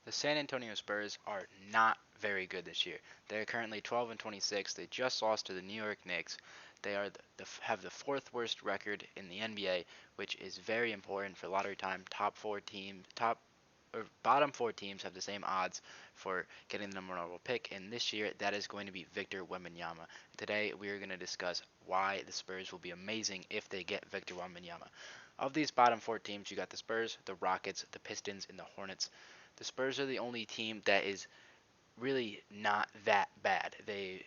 The San Antonio Spurs are not very good this year. They're currently 12 and 26. They just lost to the New York Knicks. They are have the fourth worst record in the NBA, which is very important for lottery time. Top or bottom four teams have the same odds for getting the number one overall pick, and this year that is going to be Victor Wembanyama. Today we are going to discuss why the Spurs will be amazing if they get Victor Wembanyama. Of these bottom four teams, you got the Spurs, the Rockets, the Pistons, and the Hornets. The Spurs are the only team that is really not that bad.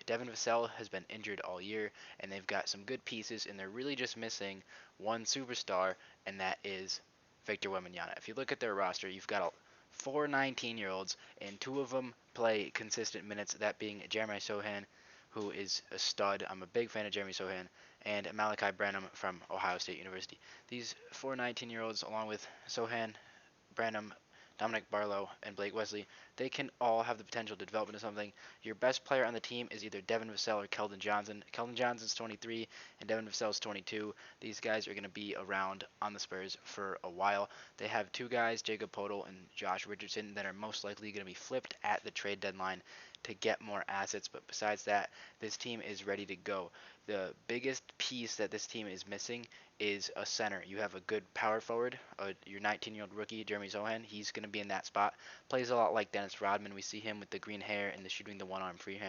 Devin Vassell has been injured all year, and they've got some good pieces, and they're really just missing one superstar, and that is Victor Wembanyama. If you look at their roster, you've got four 19-year-olds, and two of them play consistent minutes. That being Jeremy Sohan, who is a stud. I'm a big fan of Jeremy Sohan, and Malachi Branham from Ohio State University. These four 19-year-olds, along with Sohan, Branham, Dominic Barlow, and Blake Wesley, they can all have the potential to develop into something. Your best player on the team is either Devin Vassell or Keldon Johnson. Keldon Johnson's 23 and Devin Vassell's 22. These guys are going to be around on the Spurs for a while. They have two guys, Jacob Podol and Josh Richardson, that are most likely going to be flipped at the trade deadline to get more assets. But besides that, this team is ready to go. The biggest piece that this team is missing is a center. You have a good power forward, your 19-year-old rookie, Jeremy Sohan. He's going to be in that spot. Plays a lot like Dennis Rodman. We see him with the green hair and the shooting the one-arm free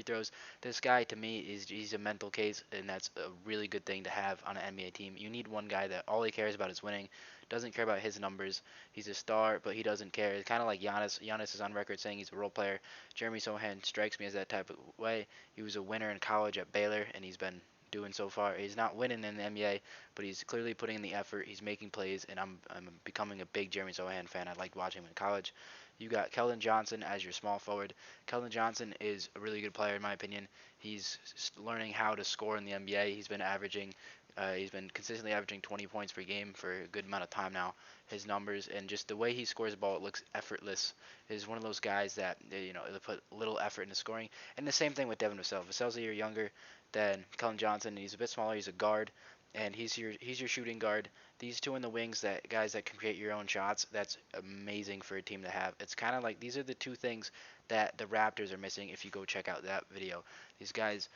throws. This guy, to me, he's a mental case, and that's a really good thing to have on an NBA team. You need one guy that all he cares about is winning, doesn't care about his numbers. He's a star, but he doesn't care. It's kind of like Giannis. Giannis is on record saying he's a role player. Jeremy Sohan strikes me as that type of way. He was a winner in college at Baylor, and he's been doing so far. He's not winning in the NBA, but he's clearly putting in the effort. He's making plays, and I'm becoming a big Jeremy Sohan fan. I liked watching him in college. You got Keldon Johnson as your small forward. Keldon Johnson is a really good player in my opinion. He's learning how to score in the NBA. He's been consistently averaging 20 points per game for a good amount of time now. His numbers and just the way he scores the ball, it looks effortless. He's one of those guys that they put little effort into scoring. And the same thing with Devin Vassell. Vassell's a year younger than Keldon Johnson. And he's a bit smaller. He's a guard, and he's your shooting guard. These two in the wings, that guys that can create your own shots, that's amazing for a team to have. It's kind of like these are the two things that the Raptors are missing. If you go check out that video, these guys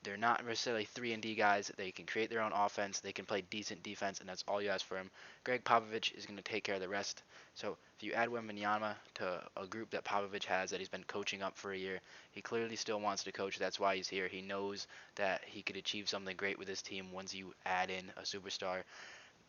they're not necessarily 3-and-D guys. They can create their own offense. They can play decent defense, and that's all you ask for them. Greg Popovich is going to take care of the rest. So if you add Wembanyama to a group that Popovich has that he's been coaching up for a year, he clearly still wants to coach. That's why he's here. He knows that he could achieve something great with his team once you add in a superstar.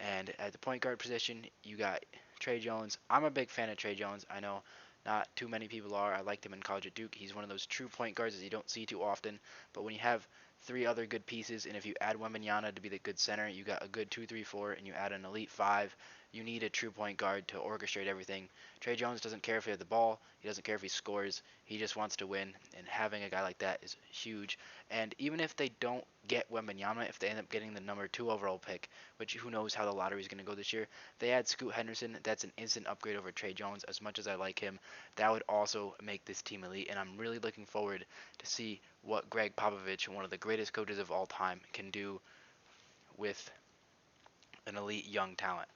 And at the point guard position, you got Trey Jones. I'm a big fan of Trey Jones. I know not too many people are. I liked him in college at Duke. He's one of those true point guards that you don't see too often. But when you have three other good pieces, and if you add Wembanyama to be the good center, you got a good 2, 3, 4, and you add an elite 5. You need a true point guard to orchestrate everything. Trey Jones doesn't care if he has the ball. He doesn't care if he scores. He just wants to win, and having a guy like that is huge. And even if they don't get Wembanyama, if they end up getting the number 2 overall pick, which who knows how the lottery is going to go this year, they add Scoot Henderson. That's an instant upgrade over Trey Jones. As much as I like him, that would also make this team elite, and I'm really looking forward to see what Greg Popovich, one of the greatest coaches of all time, can do with an elite young talent.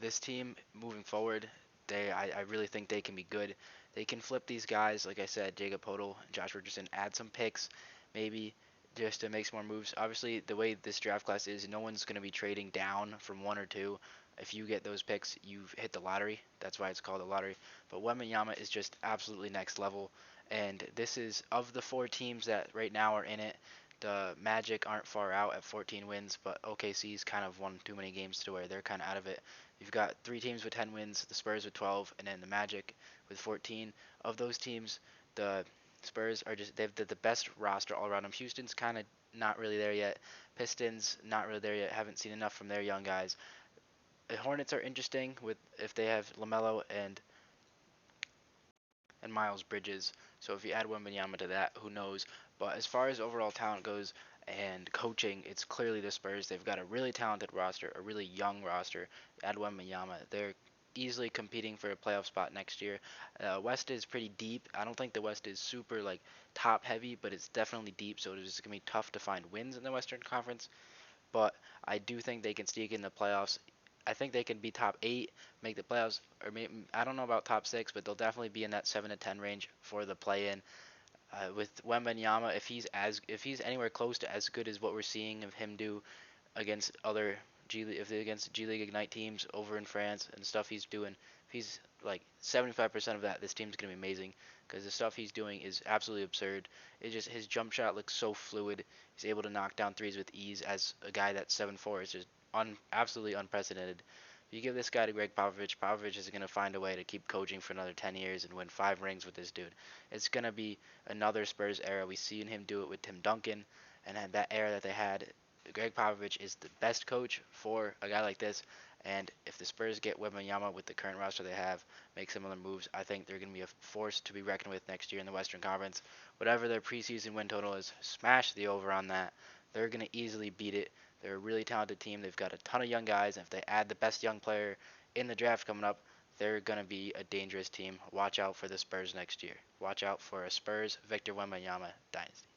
This team moving forward, I really think they can be good. They can flip these guys, like I said, Jacob Podol, Josh Richardson, add some picks, maybe just to make some more moves. Obviously, the way this draft class is, no one's going to be trading down from 1 or 2. If you get those picks, you've hit the lottery. That's why it's called a lottery. But Wembanyama is just absolutely next level. And this is, of the 4 teams that right now are in it, the Magic aren't far out at 14 wins, but OKC's kind of won too many games to where they're kind of out of it. You've got 3 teams with 10 wins, the Spurs with 12, and then the Magic with 14. Of those teams, the Spurs are they've the best roster all around them. Houston's kind of not really there yet. Pistons not really there yet. Haven't seen enough from their young guys. The Hornets are interesting with if they have LaMelo and Miles Bridges. So if you add Wembanyama to that, who knows? But as far as overall talent goes and coaching, it's clearly the Spurs. They've got a really talented roster, a really young roster. Add Wembanyama, they're easily competing for a playoff spot next year. West is pretty deep. I don't think the West is super like top heavy, but it's definitely deep. So it's gonna be tough to find wins in the Western Conference. But I do think they can sneak in the playoffs I think they can be top 8, make the playoffs, or maybe, I don't know about top 6, but they'll definitely be in that 7 to 10 range for the play-in. With Wembanyama, if he's anywhere close to as good as what we're seeing of him do against other against G League Ignite teams over in France and stuff he's doing, if he's like 75% of that, this team's gonna be amazing because the stuff he's doing is absolutely absurd. It just his jump shot looks so fluid. He's able to knock down threes with ease as a guy that's 7'4" is just absolutely unprecedented. If you give this guy to Greg Popovich, Popovich is gonna find a way to keep coaching for another 10 years and win 5 rings with this dude. It's gonna be another Spurs era. We seen him do it with Tim Duncan, and had that era that they had. Greg Popovich is the best coach for a guy like this. And if the Spurs get Wembanyama with the current roster they have, make similar moves, I think they're going to be a force to be reckoned with next year in the Western Conference. Whatever their preseason win total is, smash the over on that. They're going to easily beat it. They're a really talented team. They've got a ton of young guys. And if they add the best young player in the draft coming up, they're going to be a dangerous team. Watch out for the Spurs next year. Watch out for a Spurs Victor Wembanyama dynasty.